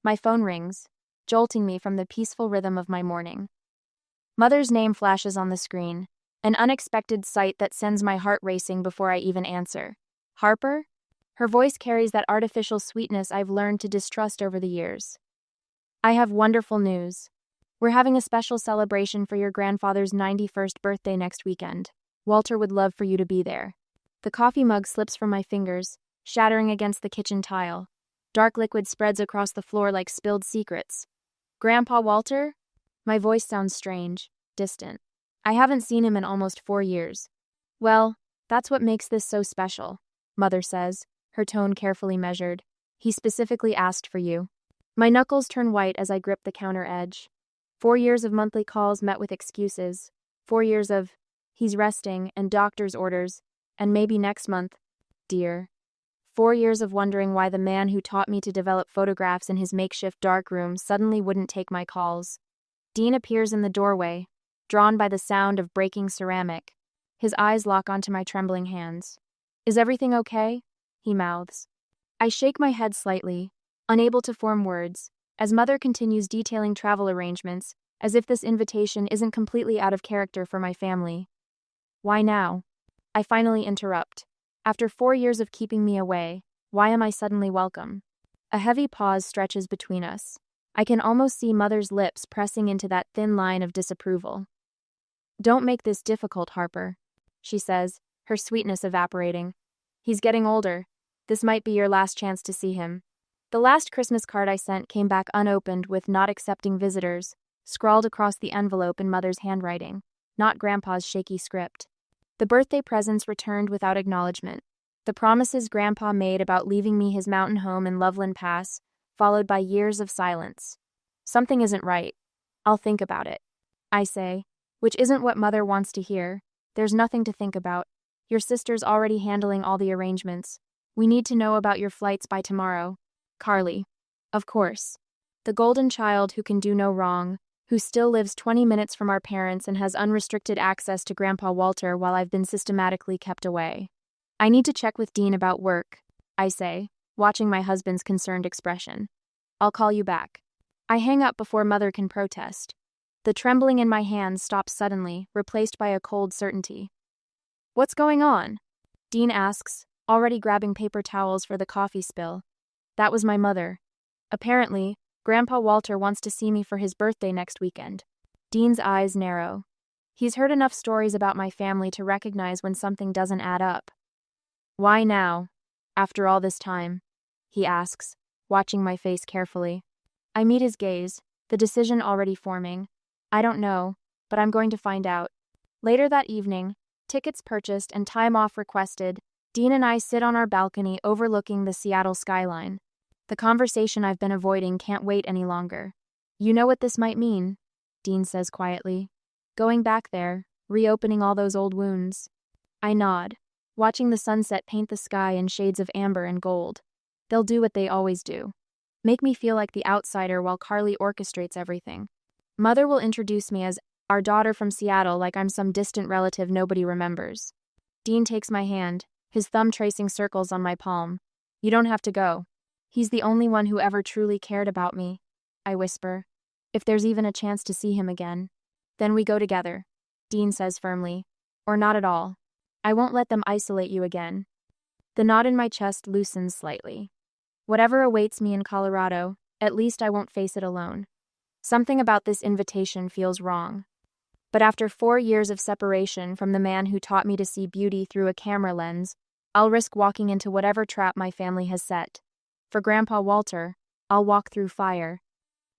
My phone rings, jolting me from the peaceful rhythm of my morning. Mother's name flashes on the screen, an unexpected sight that sends my heart racing before I even answer. Harper? Her voice carries that artificial sweetness I've learned to distrust over the years. I have wonderful news. We're having a special celebration for your grandfather's 91st birthday next weekend. Walter would love for you to be there. The coffee mug slips from my fingers, shattering against the kitchen tile. Dark liquid spreads across the floor like spilled secrets. Grandpa Walter? My voice sounds strange, distant. I haven't seen him in almost 4 years. Well, that's what makes this so special, Mother says, her tone carefully measured. He specifically asked for you. My knuckles turn white as I grip the counter edge. 4 years of monthly calls met with excuses. 4 years of, he's resting, and doctor's orders, and maybe next month, dear. 4 years of wondering why the man who taught me to develop photographs in his makeshift darkroom suddenly wouldn't take my calls. Dean appears in the doorway, drawn by the sound of breaking ceramic. His eyes lock onto my trembling hands. Is everything okay? He mouths. I shake my head slightly, unable to form words, as Mother continues detailing travel arrangements, as if this invitation isn't completely out of character for my family. Why now? I finally interrupt. After 4 years of keeping me away, why am I suddenly welcome? A heavy pause stretches between us. I can almost see Mother's lips pressing into that thin line of disapproval. Don't make this difficult, Harper, she says, her sweetness evaporating. He's getting older. This might be your last chance to see him. The last Christmas card I sent came back unopened with "not accepting visitors" scrawled across the envelope in Mother's handwriting, not Grandpa's shaky script. The birthday presents returned without acknowledgement. The promises Grandpa made about leaving me his mountain home in Loveland Pass, followed by years of silence. Something isn't right. I'll think about it, I say, which isn't what Mother wants to hear. There's nothing to think about. Your sister's already handling all the arrangements. We need to know about your flights by tomorrow. Carly. Of course. The golden child who can do no wrong, who still lives 20 minutes from our parents and has unrestricted access to Grandpa Walter while I've been systematically kept away. I need to check with Dean about work, I say, watching my husband's concerned expression. I'll call you back. I hang up before Mother can protest. The trembling in my hands stops suddenly, replaced by a cold certainty. What's going on? Dean asks, already grabbing paper towels for the coffee spill. That was my mother. Apparently, Grandpa Walter wants to see me for his birthday next weekend. Dean's eyes narrow. He's heard enough stories about my family to recognize when something doesn't add up. Why now, after all this time? He asks, watching my face carefully. I meet his gaze, the decision already forming. I don't know, but I'm going to find out. Later that evening, tickets purchased and time off requested, Dean and I sit on our balcony overlooking the Seattle skyline. The conversation I've been avoiding can't wait any longer. You know what this might mean, Dean says quietly. Going back there, reopening all those old wounds. I nod, watching the sunset paint the sky in shades of amber and gold. They'll do what they always do. Make me feel like the outsider while Carly orchestrates everything. Mother will introduce me as our daughter from Seattle like I'm some distant relative nobody remembers. Dean takes my hand, his thumb tracing circles on my palm. You don't have to go. He's the only one who ever truly cared about me, I whisper. If there's even a chance to see him again. Then we go together, Dean says firmly. Or not at all. I won't let them isolate you again. The knot in my chest loosens slightly. Whatever awaits me in Colorado, at least I won't face it alone. Something about this invitation feels wrong. But after 4 years of separation from the man who taught me to see beauty through a camera lens, I'll risk walking into whatever trap my family has set. For Grandpa Walter, I'll walk through fire.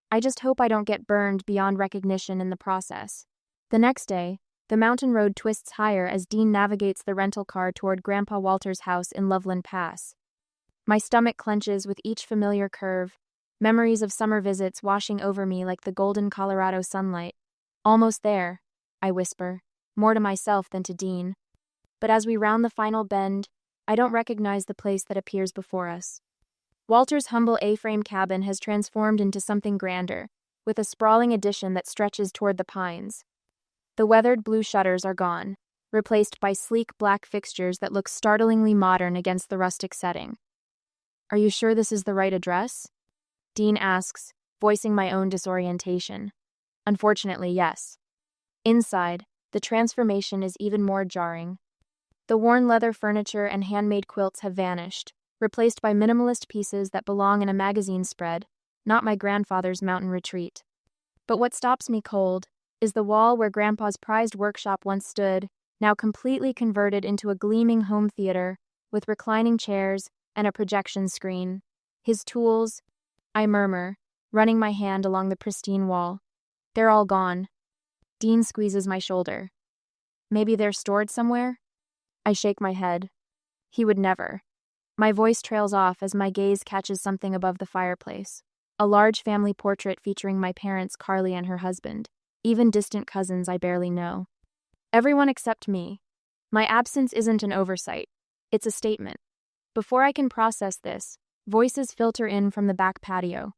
I just hope I don't get burned beyond recognition in the process. The next day, the mountain road twists higher as Dean navigates the rental car toward Grandpa Walter's house in Loveland Pass. My stomach clenches with each familiar curve, memories of summer visits washing over me like the golden Colorado sunlight. Almost there, I whisper, more to myself than to Dean. But as we round the final bend, I don't recognize the place that appears before us. Walter's humble A-frame cabin has transformed into something grander, with a sprawling addition that stretches toward the pines. The weathered blue shutters are gone, replaced by sleek black fixtures that look startlingly modern against the rustic setting. Are you sure this is the right address? Dean asks, voicing my own disorientation. Unfortunately, yes. Inside, the transformation is even more jarring. The worn leather furniture and handmade quilts have vanished, replaced by minimalist pieces that belong in a magazine spread, not my grandfather's mountain retreat. But what stops me cold is the wall where Grandpa's prized workshop once stood, now completely converted into a gleaming home theater with reclining chairs and a projection screen. His tools, I murmur, running my hand along the pristine wall. They're all gone. Dean squeezes my shoulder. Maybe they're stored somewhere? I shake my head. He would never. My voice trails off as my gaze catches something above the fireplace. A large family portrait featuring my parents, Carly and her husband, even distant cousins I barely know. Everyone except me. My absence isn't an oversight. It's a statement. Before I can process this, voices filter in from the back patio.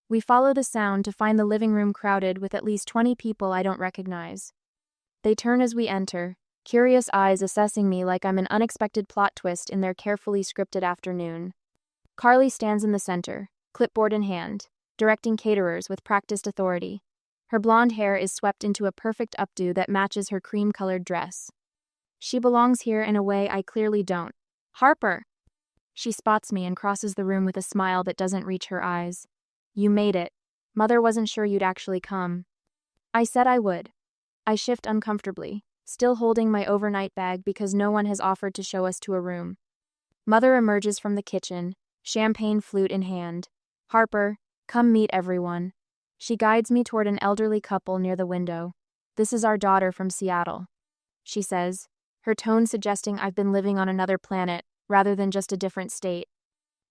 We follow the sound to find the living room crowded with at least 20 people I don't recognize. They turn as we enter, curious eyes assessing me like I'm an unexpected plot twist in their carefully scripted afternoon. Carly stands in the center, clipboard in hand, directing caterers with practiced authority. Her blonde hair is swept into a perfect updo that matches her cream-colored dress. She belongs here in a way I clearly don't. Harper! She spots me and crosses the room with a smile that doesn't reach her eyes. You made it. Mother wasn't sure you'd actually come. I said I would. I shift uncomfortably, still holding my overnight bag because no one has offered to show us to a room. Mother emerges from the kitchen, champagne flute in hand. Harper, come meet everyone. She guides me toward an elderly couple near the window. This is our daughter from Seattle, she says, her tone suggesting I've been living on another planet rather than just a different state.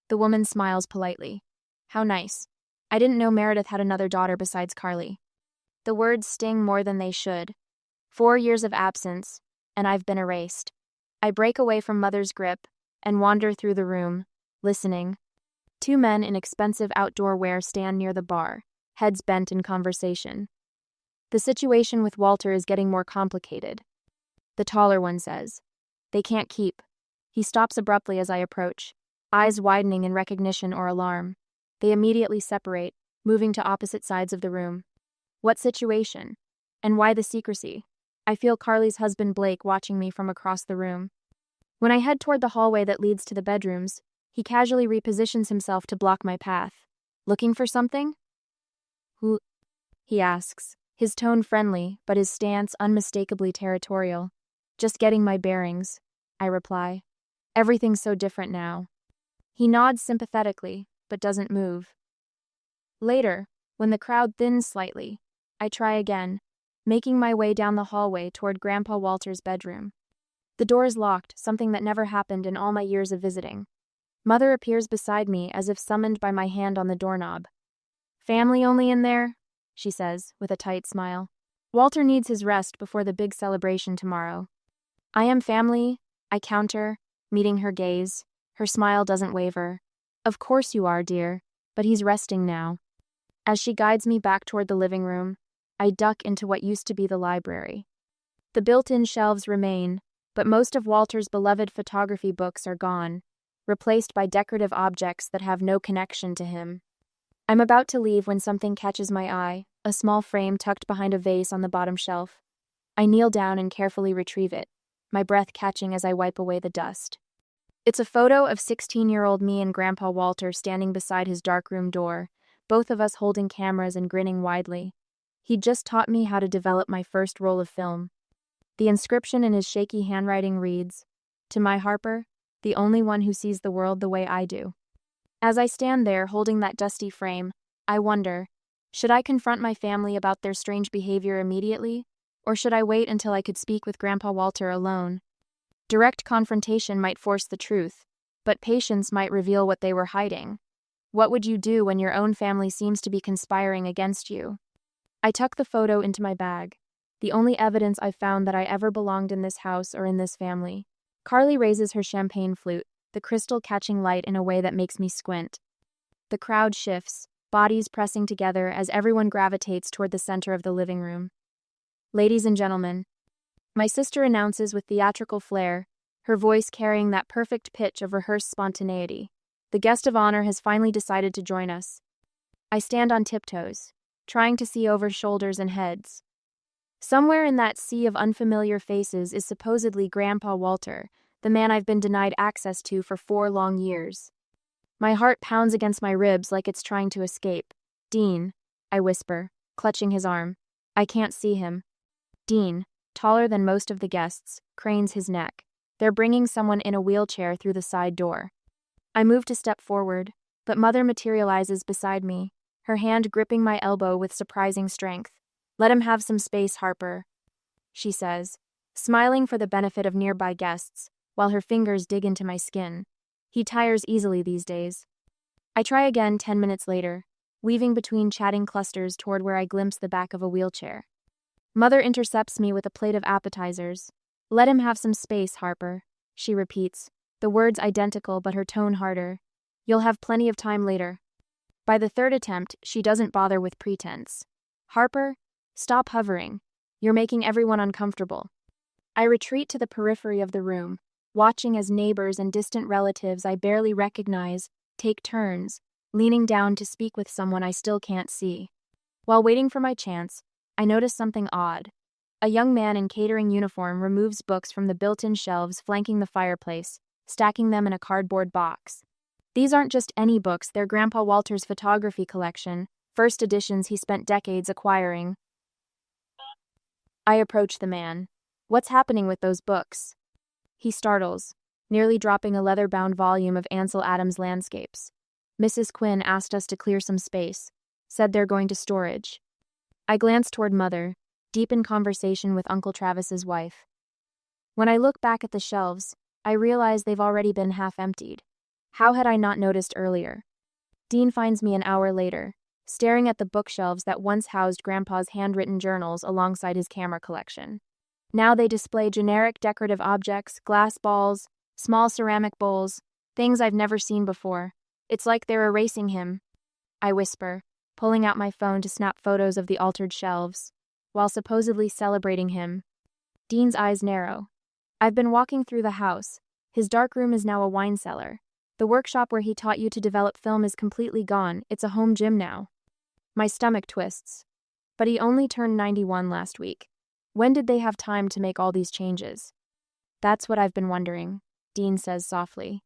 The woman smiles politely. How nice. I didn't know Meredith had another daughter besides Carly. The words sting more than they should. 4 years of absence, and I've been erased. I break away from Mother's grip and wander through the room, listening. 2 men in expensive outdoor wear stand near the bar, heads bent in conversation. The situation with Walter is getting more complicated. The taller one says, "They can't keep." He stops abruptly as I approach, eyes widening in recognition or alarm. They immediately separate, moving to opposite sides of the room. What situation? And why the secrecy? I feel Carly's husband Blake watching me from across the room. When I head toward the hallway that leads to the bedrooms, he casually repositions himself to block my path. Looking for something? Who? He asks, his tone friendly, but his stance unmistakably territorial. Just getting my bearings, I reply. Everything's so different now. He nods sympathetically, but doesn't move. Later, when the crowd thins slightly, I try again, making my way down the hallway toward Grandpa Walter's bedroom. The door is locked, something that never happened in all my years of visiting. Mother appears beside me as if summoned by my hand on the doorknob. Family only in there? She says, with a tight smile. Walter needs his rest before the big celebration tomorrow. I am family, I counter, meeting her gaze. Her smile doesn't waver. Of course you are, dear, but he's resting now. As she guides me back toward the living room, I duck into what used to be the library. The built-in shelves remain, but most of Walter's beloved photography books are gone, replaced by decorative objects that have no connection to him. I'm about to leave when something catches my eye, a small frame tucked behind a vase on the bottom shelf. I kneel down and carefully retrieve it, my breath catching as I wipe away the dust. It's a photo of 16-year-old me and Grandpa Walter standing beside his darkroom door, both of us holding cameras and grinning widely. He'd just taught me how to develop my first roll of film. The inscription in his shaky handwriting reads, "To my Harper, the only one who sees the world the way I do." As I stand there holding that dusty frame, I wonder, should I confront my family about their strange behavior immediately, or should I wait until I could speak with Grandpa Walter alone? Direct confrontation might force the truth, but patience might reveal what they were hiding. What would you do when your own family seems to be conspiring against you? I tuck the photo into my bag, the only evidence I've found that I ever belonged in this house or in this family. Carly raises her champagne flute, the crystal catching light in a way that makes me squint. The crowd shifts, bodies pressing together as everyone gravitates toward the center of the living room. Ladies and gentlemen, my sister announces with theatrical flair, her voice carrying that perfect pitch of rehearsed spontaneity. The guest of honor has finally decided to join us. I stand on tiptoes, trying to see over shoulders and heads. Somewhere in that sea of unfamiliar faces is supposedly Grandpa Walter, the man I've been denied access to for 4 long years. My heart pounds against my ribs like it's trying to escape. Dean, I whisper, clutching his arm. I can't see him. Dean, taller than most of the guests, cranes his neck. They're bringing someone in a wheelchair through the side door. I move to step forward, but Mother materializes beside me, her hand gripping my elbow with surprising strength. Let him have some space, Harper, she says, smiling for the benefit of nearby guests, while her fingers dig into my skin. He tires easily these days. I try again 10 minutes later, weaving between chatting clusters toward where I glimpse the back of a wheelchair. Mother intercepts me with a plate of appetizers. Let him have some space, Harper, she repeats, the words identical but her tone harder. You'll have plenty of time later. By the third attempt, she doesn't bother with pretense. Harper, stop hovering. You're making everyone uncomfortable. I retreat to the periphery of the room, watching as neighbors and distant relatives I barely recognize take turns, leaning down to speak with someone I still can't see. While waiting for my chance, I notice something odd. A young man in catering uniform removes books from the built-in shelves flanking the fireplace, stacking them in a cardboard box. These aren't just any books, they're Grandpa Walter's photography collection, first editions he spent decades acquiring. I approach the man. What's happening with those books? He startles, nearly dropping a leather-bound volume of Ansel Adams' landscapes. Mrs. Quinn asked us to clear some space, said they're going to storage. I glance toward Mother, deep in conversation with Uncle Travis's wife. When I look back at the shelves, I realize they've already been half emptied. How had I not noticed earlier? Dean finds me an hour later, staring at the bookshelves that once housed Grandpa's handwritten journals alongside his camera collection. Now they display generic decorative objects, glass balls, small ceramic bowls, things I've never seen before. It's like they're erasing him. I whisper, pulling out my phone to snap photos of the altered shelves, while supposedly celebrating him. Dean's eyes narrow. I've been walking through the house. His dark room is now a wine cellar. The workshop where he taught you to develop film is completely gone. It's a home gym now. My stomach twists. But he only turned 91 last week. When did they have time to make all these changes? That's what I've been wondering, Dean says softly.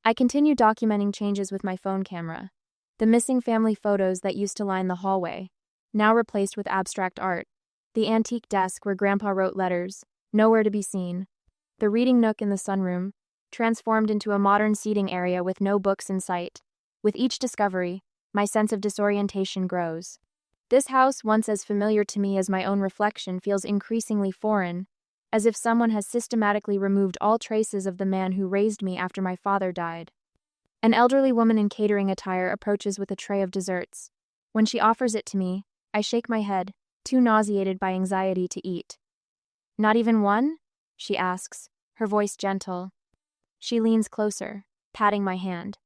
I continue documenting changes with my phone camera. The missing family photos that used to line the hallway, now replaced with abstract art. The antique desk where Grandpa wrote letters, nowhere to be seen. The reading nook in the sunroom, transformed into a modern seating area with no books in sight. With each discovery, my sense of disorientation grows. This house, once as familiar to me as my own reflection, feels increasingly foreign, as if someone has systematically removed all traces of the man who raised me after my father died. An elderly woman in catering attire approaches with a tray of desserts. When she offers it to me, I shake my head, too nauseated by anxiety to eat. Not even one? She asks, her voice gentle. She leans closer, patting my hand.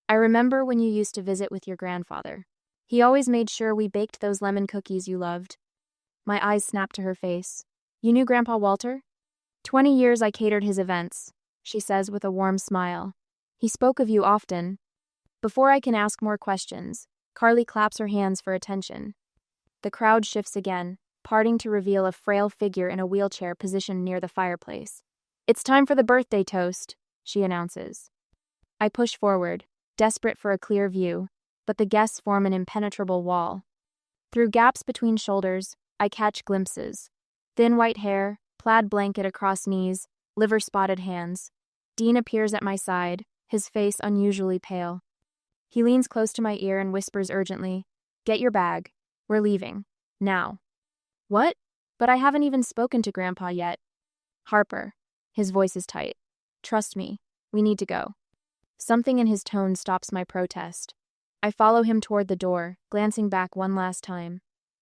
I remember when you used to visit with your grandfather. He always made sure we baked those lemon cookies you loved. My eyes snap to her face. You knew Grandpa Walter? 20 years I catered his events, she says with a warm smile. He spoke of you often. Before I can ask more questions, Carly claps her hands for attention. The crowd shifts again, parting to reveal a frail figure in a wheelchair positioned near the fireplace. It's time for the birthday toast, she announces. I push forward, desperate for a clear view, but the guests form an impenetrable wall. Through gaps between shoulders, I catch glimpses. Thin white hair, plaid blanket across knees, liver-spotted hands. Dean appears at my side, his face unusually pale. He leans close to my ear and whispers urgently, "Get your bag. We're leaving. Now." What? But I haven't even spoken to Grandpa yet. Harper. His voice is tight. Trust me, we need to go. Something in his tone stops my protest. I follow him toward the door, glancing back one last time.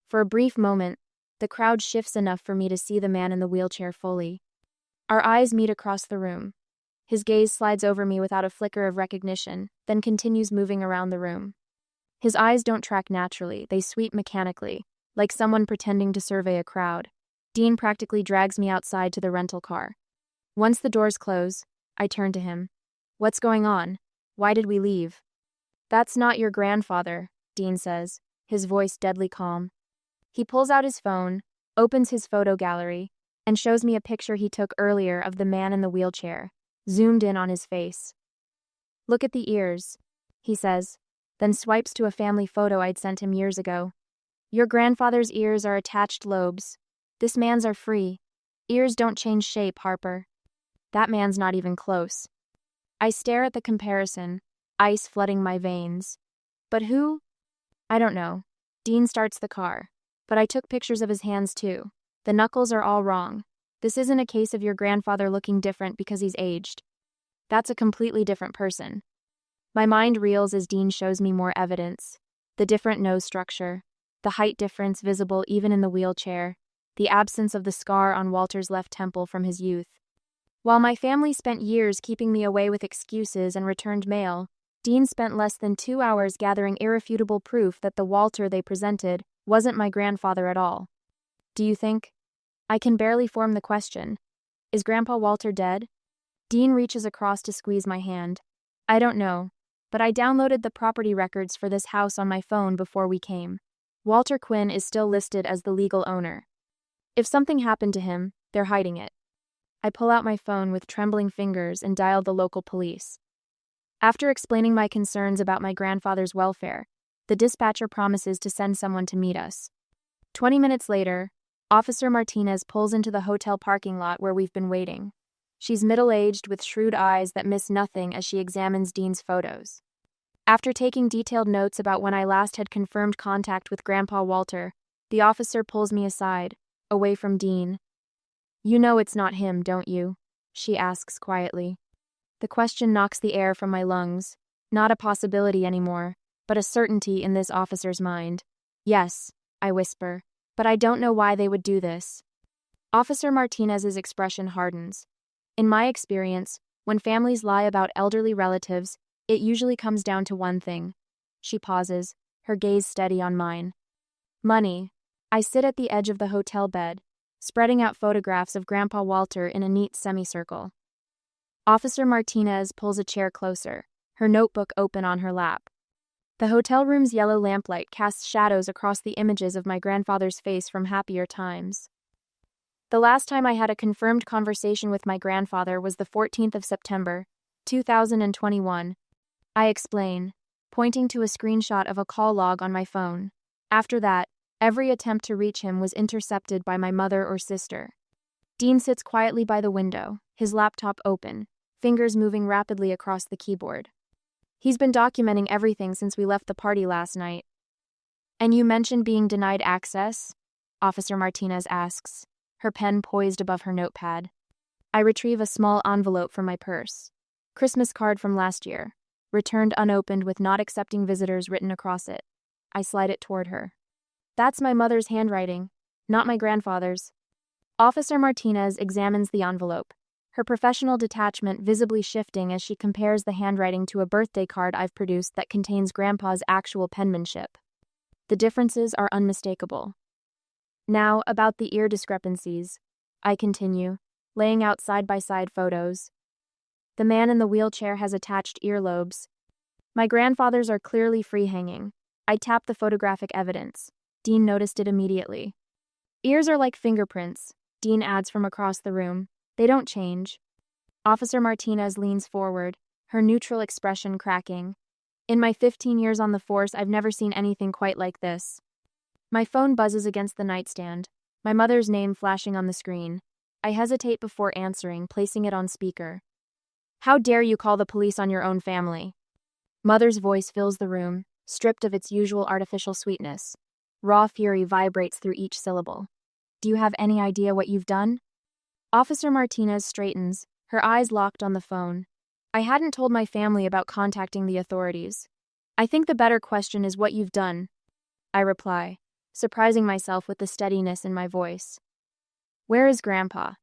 For a brief moment, the crowd shifts enough for me to see the man in the wheelchair fully. Our eyes meet across the room. His gaze slides over me without a flicker of recognition, then continues moving around the room. His eyes don't track naturally, they sweep mechanically, like someone pretending to survey a crowd. Dean practically drags me outside to the rental car. Once the doors close, I turn to him. What's going on? Why did we leave? That's not your grandfather, Dean says, his voice deadly calm. He pulls out his phone, opens his photo gallery, and shows me a picture he took earlier of the man in the wheelchair, zoomed in on his face. Look at the ears, he says, then swipes to a family photo I'd sent him years ago. Your grandfather's ears are attached lobes. This man's are free. Ears don't change shape, Harper. That man's not even close. I stare at the comparison, ice flooding my veins. But who? I don't know. Dean starts the car. But I took pictures of his hands too. The knuckles are all wrong. This isn't a case of your grandfather looking different because he's aged. That's a completely different person. My mind reels as Dean shows me more evidence. The different nose structure, the height difference visible even in the wheelchair, the absence of the scar on Walter's left temple from his youth. While my family spent years keeping me away with excuses and returned mail, Dean spent less than 2 hours gathering irrefutable proof that the Walter they presented wasn't my grandfather at all. Do you think? I can barely form the question. Is Grandpa Walter dead? Dean reaches across to squeeze my hand. I don't know, but I downloaded the property records for this house on my phone before we came. Walter Quinn is still listed as the legal owner. If something happened to him, they're hiding it. I pull out my phone with trembling fingers and dial the local police. After explaining my concerns about my grandfather's welfare, the dispatcher promises to send someone to meet us. 20 minutes later, Officer Martinez pulls into the hotel parking lot where we've been waiting. She's middle-aged with shrewd eyes that miss nothing as she examines Dean's photos. After taking detailed notes about when I last had confirmed contact with Grandpa Walter, the officer pulls me aside, away from Dean. You know it's not him, don't you? She asks quietly. The question knocks the air from my lungs. Not a possibility anymore, but a certainty in this officer's mind. Yes, I whisper, but I don't know why they would do this. Officer Martinez's expression hardens. In my experience, when families lie about elderly relatives, it usually comes down to one thing. She pauses, her gaze steady on mine. Money. I sit at the edge of the hotel bed, spreading out photographs of Grandpa Walter in a neat semicircle. Officer Martinez pulls a chair closer, her notebook open on her lap. The hotel room's yellow lamplight casts shadows across the images of my grandfather's face from happier times. The last time I had a confirmed conversation with my grandfather was the 14th of September, 2021. I explain, pointing to a screenshot of a call log on my phone. After that, every attempt to reach him was intercepted by my mother or sister. Dean sits quietly by the window, his laptop open, fingers moving rapidly across the keyboard. He's been documenting everything since we left the party last night. And you mentioned being denied access? Officer Martinez asks, her pen poised above her notepad. I retrieve a small envelope from my purse. Christmas card from last year, returned unopened with not accepting visitors written across it. I slide it toward her. That's my mother's handwriting, not my grandfather's. Officer Martinez examines the envelope, her professional detachment visibly shifting as she compares the handwriting to a birthday card I've produced that contains Grandpa's actual penmanship. The differences are unmistakable. Now, about the ear discrepancies, I continue, laying out side-by-side photos. The man in the wheelchair has attached earlobes. My grandfather's are clearly free-hanging. I tap the photographic evidence. Dean noticed it immediately. Ears are like fingerprints, Dean adds from across the room. They don't change. Officer Martinez leans forward, her neutral expression cracking. In my 15 years on the force, I've never seen anything quite like this. My phone buzzes against the nightstand, my mother's name flashing on the screen. I hesitate before answering, placing it on speaker. How dare you call the police on your own family? Mother's voice fills the room, stripped of its usual artificial sweetness. Raw fury vibrates through each syllable. Do you have any idea what you've done? Officer Martinez straightens, her eyes locked on the phone. I hadn't told my family about contacting the authorities. I think the better question is what you've done. I reply, surprising myself with the steadiness in my voice. Where is Grandpa?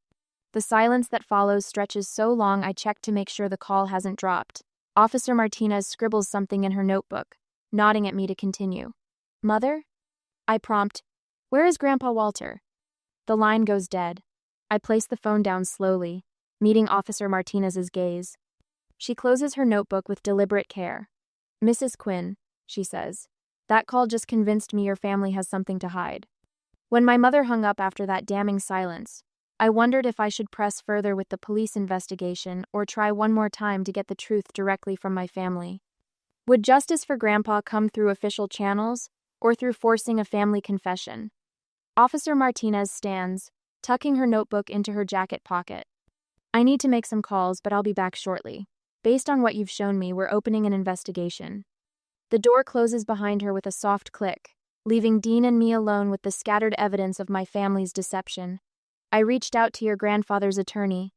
The silence that follows stretches so long I check to make sure the call hasn't dropped. Officer Martinez scribbles something in her notebook, nodding at me to continue. Mother? I prompt, where is Grandpa Walter? The line goes dead. I place the phone down slowly, meeting Officer Martinez's gaze. She closes her notebook with deliberate care. Mrs. Quinn, she says, That call just convinced me your family has something to hide. When my mother hung up after that damning silence, I wondered if I should press further with the police investigation or try one more time to get the truth directly from my family. Would justice for Grandpa come through official channels or through forcing a family confession? Officer Martinez stands, tucking her notebook into her jacket pocket. I need to make some calls, but I'll be back shortly. Based on what you've shown me, we're opening an investigation. The door closes behind her with a soft click, leaving Dean and me alone with the scattered evidence of my family's deception. I reached out to your grandfather's attorney,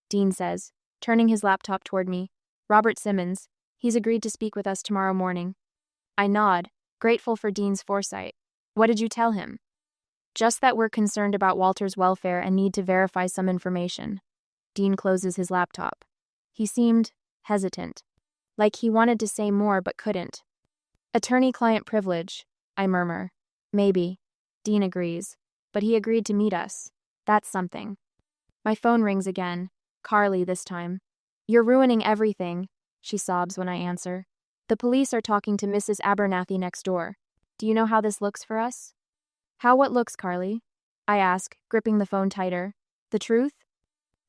Dean says, turning his laptop toward me. Robert Simmons. He's agreed to speak with us tomorrow morning. I nod, grateful for Dean's foresight. What did you tell him? Just that we're concerned about Walter's welfare and need to verify some information. Dean closes his laptop. He seemed hesitant, like he wanted to say more but couldn't. Attorney-client privilege, I murmur. Maybe. Dean agrees, but he agreed to meet us. That's something. My phone rings again. Carly this time. You're ruining everything, she sobs when I answer. The police are talking to Mrs. Abernathy next door. Do you know how this looks for us? How what looks, Carly? I ask, gripping the phone tighter. The truth?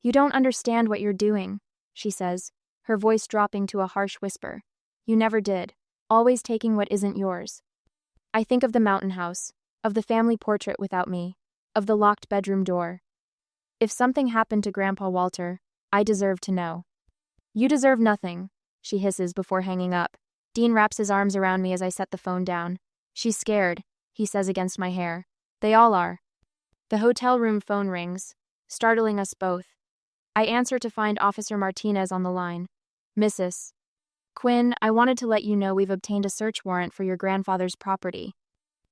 You don't understand what you're doing, she says, her voice dropping to a harsh whisper. You never did, always taking what isn't yours. I think of the mountain house, of the family portrait without me, of the locked bedroom door. If something happened to Grandpa Walter, I deserve to know. You deserve nothing, she hisses before hanging up. Dean wraps his arms around me as I set the phone down. She's scared, he says against my hair. They all are. The hotel room phone rings, startling us both. I answer to find Officer Martinez on the line. Mrs. Quinn, I wanted to let you know we've obtained a search warrant for your grandfather's property.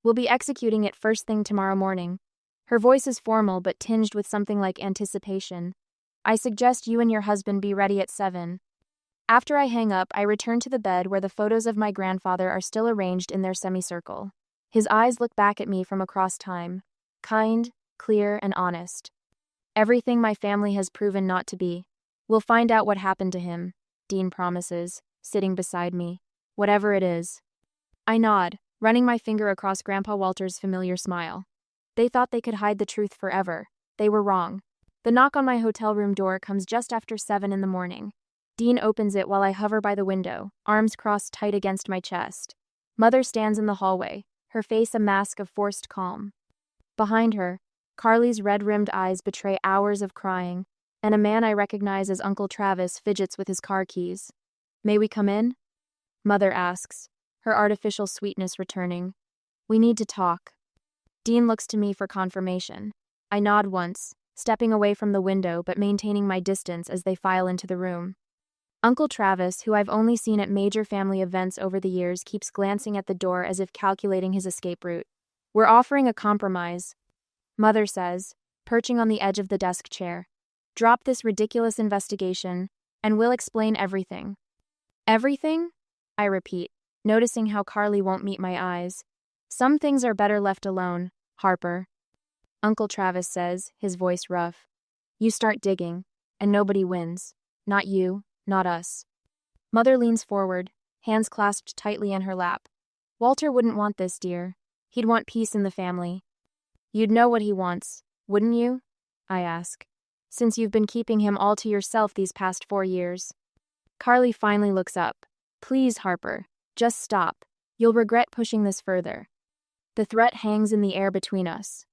We'll be executing it first thing tomorrow morning. Her voice is formal but tinged with something like anticipation. I suggest you and your husband be ready at 7. After I hang up, I return to the bed where the photos of my grandfather are still arranged in their semicircle. His eyes look back at me from across time, kind, clear, and honest. Everything my family has proven not to be. We'll find out what happened to him, Dean promises, sitting beside me. Whatever it is. I nod, running my finger across Grandpa Walter's familiar smile. They thought they could hide the truth forever. They were wrong. The knock on my hotel room door comes just after 7 in the morning. Dean opens it while I hover by the window, arms crossed tight against my chest. Mother stands in the hallway, her face a mask of forced calm. Behind her, Carly's red-rimmed eyes betray hours of crying, and a man I recognize as Uncle Travis fidgets with his car keys. May we come in? Mother asks, her artificial sweetness returning. We need to talk. Dean looks to me for confirmation. I nod once, stepping away from the window but maintaining my distance as they file into the room. Uncle Travis, who I've only seen at major family events over the years, keeps glancing at the door as if calculating his escape route. We're offering a compromise, Mother says, perching on the edge of the desk chair. Drop this ridiculous investigation, and we'll explain everything. Everything? I repeat, noticing how Carly won't meet my eyes. Some things are better left alone, Harper. Uncle Travis says, his voice rough. You start digging, and nobody wins. Not you, not us. Mother leans forward, hands clasped tightly in her lap. Walter wouldn't want this, dear. He'd want peace in the family. You'd know what he wants, wouldn't you? I ask. Since you've been keeping him all to yourself these past 4 years. Carly finally looks up. Please, Harper, just stop. You'll regret pushing this further. The threat hangs in the air between us.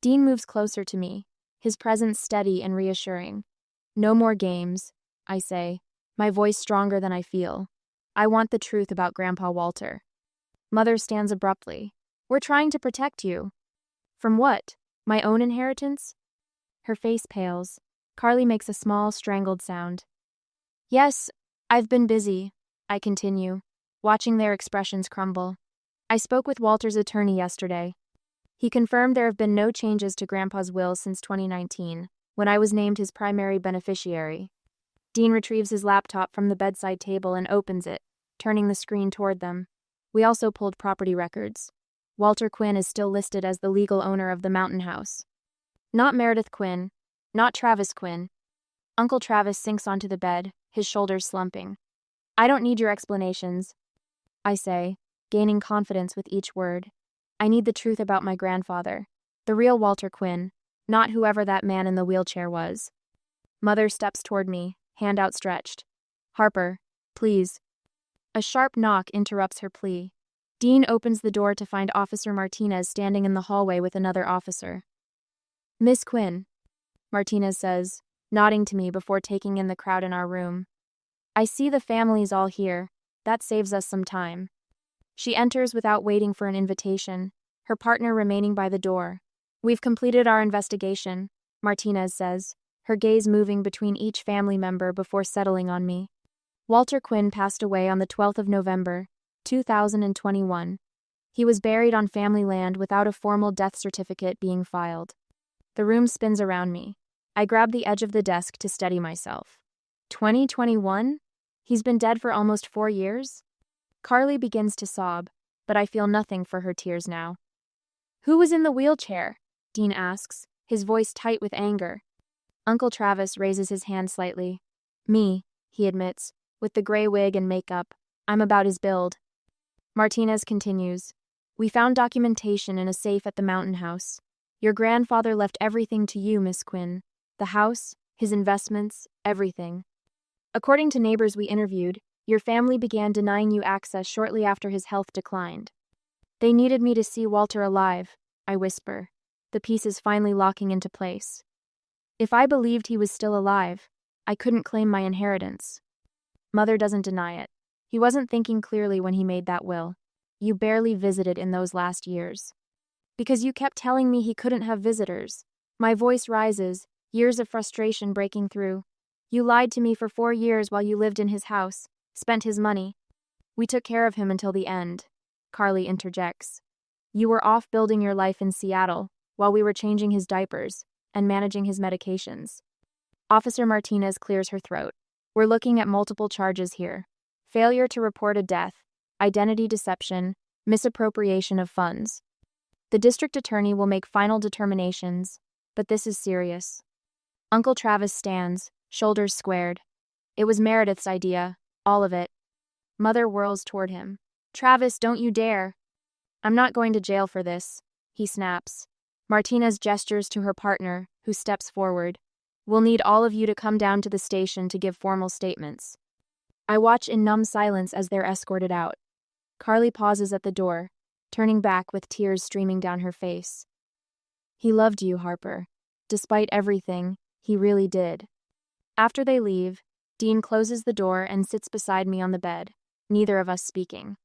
Dean moves closer to me, his presence steady and reassuring. No more games, I say, my voice stronger than I feel. I want the truth about Grandpa Walter. Mother stands abruptly. We're trying to protect you. From what? My own inheritance? Her face pales. Carly makes a small, strangled sound. Yes, I've been busy, I continue, watching their expressions crumble. I spoke with Walter's attorney yesterday. He confirmed there have been no changes to Grandpa's will since 2019, when I was named his primary beneficiary. Dean retrieves his laptop from the bedside table and opens it, turning the screen toward them. We also pulled property records. Walter Quinn is still listed as the legal owner of the mountain house. Not Meredith Quinn, not Travis Quinn. Uncle Travis sinks onto the bed, his shoulders slumping. I don't need your explanations, I say, gaining confidence with each word. I need the truth about my grandfather. The real Walter Quinn, not whoever that man in the wheelchair was. Mother steps toward me, hand outstretched. Harper, please. A sharp knock interrupts her plea. Dean opens the door to find Officer Martinez standing in the hallway with another officer. Miss Quinn, Martinez says, nodding to me before taking in the crowd in our room. I see the family's all here. That saves us some time. She enters without waiting for an invitation, her partner remaining by the door. We've completed our investigation, Martinez says, her gaze moving between each family member before settling on me. Walter Quinn passed away on the 12th of November, 2021. He was buried on family land without a formal death certificate being filed. The room spins around me. I grab the edge of the desk to steady myself. 2021? He's been dead for almost 4 years? Carly begins to sob, but I feel nothing for her tears now. Who was in the wheelchair? Dean asks, his voice tight with anger. Uncle Travis raises his hand slightly. Me, he admits, with the gray wig and makeup. I'm about his build. Martinez continues. We found documentation in a safe at the Mountain House. Your grandfather left everything to you, Miss Quinn. The house, his investments, everything. According to neighbors we interviewed, your family began denying you access shortly after his health declined. They needed me to see Walter alive, I whisper, the pieces finally locking into place. If I believed he was still alive, I couldn't claim my inheritance. Mother doesn't deny it. He wasn't thinking clearly when he made that will. You barely visited in those last years. Because you kept telling me he couldn't have visitors. My voice rises, years of frustration breaking through. You lied to me for 4 years while you lived in his house, spent his money. We took care of him until the end, Carly interjects. You were off building your life in Seattle, while we were changing his diapers and managing his medications. Officer Martinez clears her throat. We're looking at multiple charges here. Failure to report a death, identity deception, misappropriation of funds. The district attorney will make final determinations, but this is serious. Uncle Travis stands, shoulders squared. It was Meredith's idea, all of it. Mother whirls toward him. Travis, don't you dare. I'm not going to jail for this, he snaps. Martinez gestures to her partner, who steps forward. We'll need all of you to come down to the station to give formal statements. I watch in numb silence as they're escorted out. Carly pauses at the door, turning back with tears streaming down her face. He loved you, Harper. Despite everything, he really did. After they leave, Dean closes the door and sits beside me on the bed, neither of us speaking.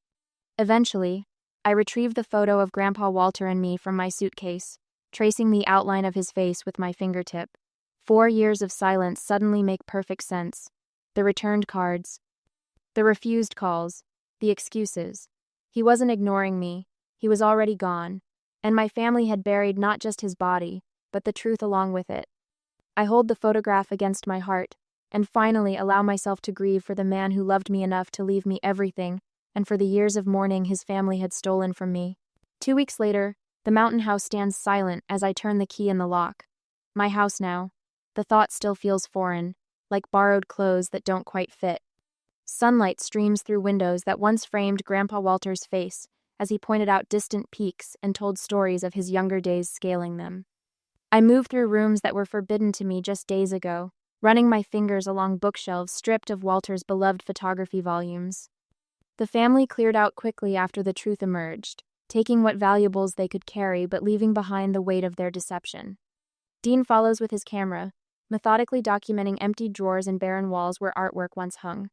Eventually, I retrieve the photo of Grandpa Walter and me from my suitcase, tracing the outline of his face with my fingertip. 4 years of silence suddenly make perfect sense. The returned cards, the refused calls, the excuses. He wasn't ignoring me. He was already gone, and my family had buried not just his body, but the truth along with it. I hold the photograph against my heart, and finally allow myself to grieve for the man who loved me enough to leave me everything, and for the years of mourning his family had stolen from me. 2 weeks later, the Mountain House stands silent as I turn the key in the lock. My house now. The thought still feels foreign, like borrowed clothes that don't quite fit. Sunlight streams through windows that once framed Grandpa Walter's face as he pointed out distant peaks and told stories of his younger days scaling them. I move through rooms that were forbidden to me just days ago, running my fingers along bookshelves stripped of Walter's beloved photography volumes. The family cleared out quickly after the truth emerged, taking what valuables they could carry but leaving behind the weight of their deception. Dean follows with his camera, methodically documenting empty drawers and barren walls where artwork once hung.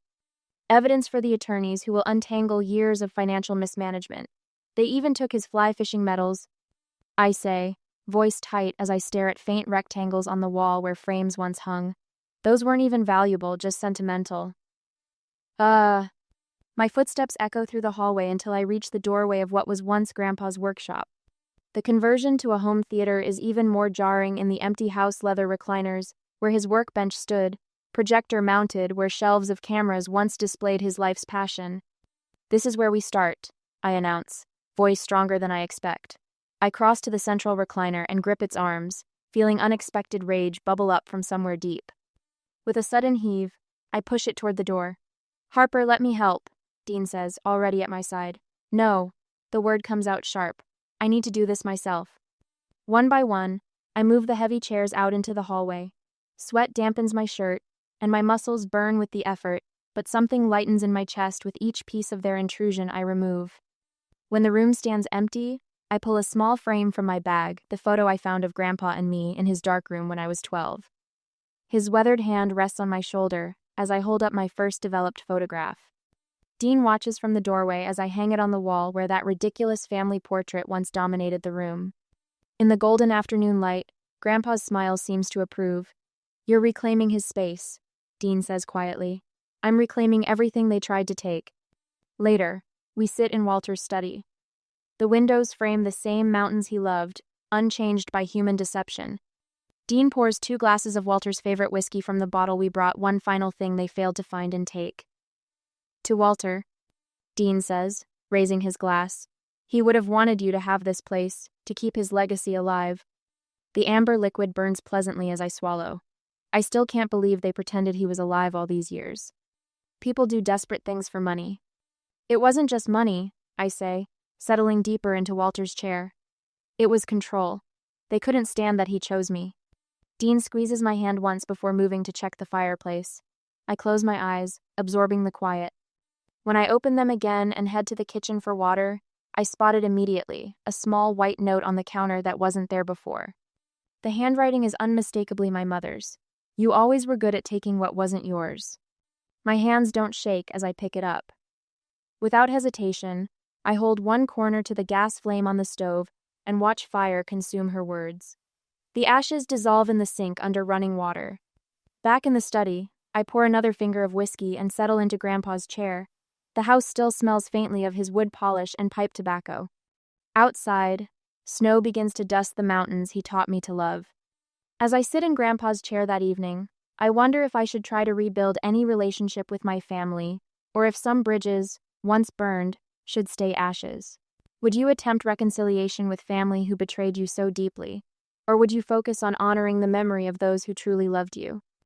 Evidence for the attorneys who will untangle years of financial mismanagement. They even took his fly fishing medals. I say, voice tight as I stare at faint rectangles on the wall where frames once hung. Those weren't even valuable, just sentimental. My footsteps echo through the hallway until I reach the doorway of what was once Grandpa's workshop. The conversion to a home theater is even more jarring in the empty house leather recliners, where his workbench stood, projector mounted where shelves of cameras once displayed his life's passion. This is where we start, I announce, voice stronger than I expect. I cross to the central recliner and grip its arms, feeling unexpected rage bubble up from somewhere deep. With a sudden heave, I push it toward the door. Harper, let me help, Dean says, already at my side. No. The word comes out sharp. I need to do this myself. One by one, I move the heavy chairs out into the hallway. Sweat dampens my shirt, and my muscles burn with the effort, but something lightens in my chest with each piece of their intrusion I remove. When the room stands empty, I pull a small frame from my bag, the photo I found of Grandpa and me in his dark room when I was 12. His weathered hand rests on my shoulder as I hold up my first developed photograph. Dean watches from the doorway as I hang it on the wall where that ridiculous family portrait once dominated the room. In the golden afternoon light, Grandpa's smile seems to approve. You're reclaiming his space, Dean says quietly. I'm reclaiming everything they tried to take. Later, we sit in Walter's study. The windows frame the same mountains he loved, unchanged by human deception. Dean pours 2 glasses of Walter's favorite whiskey from the bottle we brought, one final thing they failed to find and take. To Walter, Dean says, raising his glass. He would have wanted you to have this place, to keep his legacy alive. The amber liquid burns pleasantly as I swallow. I still can't believe they pretended he was alive all these years. People do desperate things for money. It wasn't just money, I say, settling deeper into Walter's chair. It was control. They couldn't stand that he chose me. Dean squeezes my hand once before moving to check the fireplace. I close my eyes, absorbing the quiet. When I open them again and head to the kitchen for water, I spotted immediately a small white note on the counter that wasn't there before. The handwriting is unmistakably my mother's. You always were good at taking what wasn't yours. My hands don't shake as I pick it up. Without hesitation, I hold one corner to the gas flame on the stove and watch fire consume her words. The ashes dissolve in the sink under running water. Back in the study, I pour another finger of whiskey and settle into Grandpa's chair. The house still smells faintly of his wood polish and pipe tobacco. Outside, snow begins to dust the mountains he taught me to love. As I sit in Grandpa's chair that evening, I wonder if I should try to rebuild any relationship with my family, or if some bridges, once burned, should stay ashes. Would you attempt reconciliation with family who betrayed you so deeply, or would you focus on honoring the memory of those who truly loved you?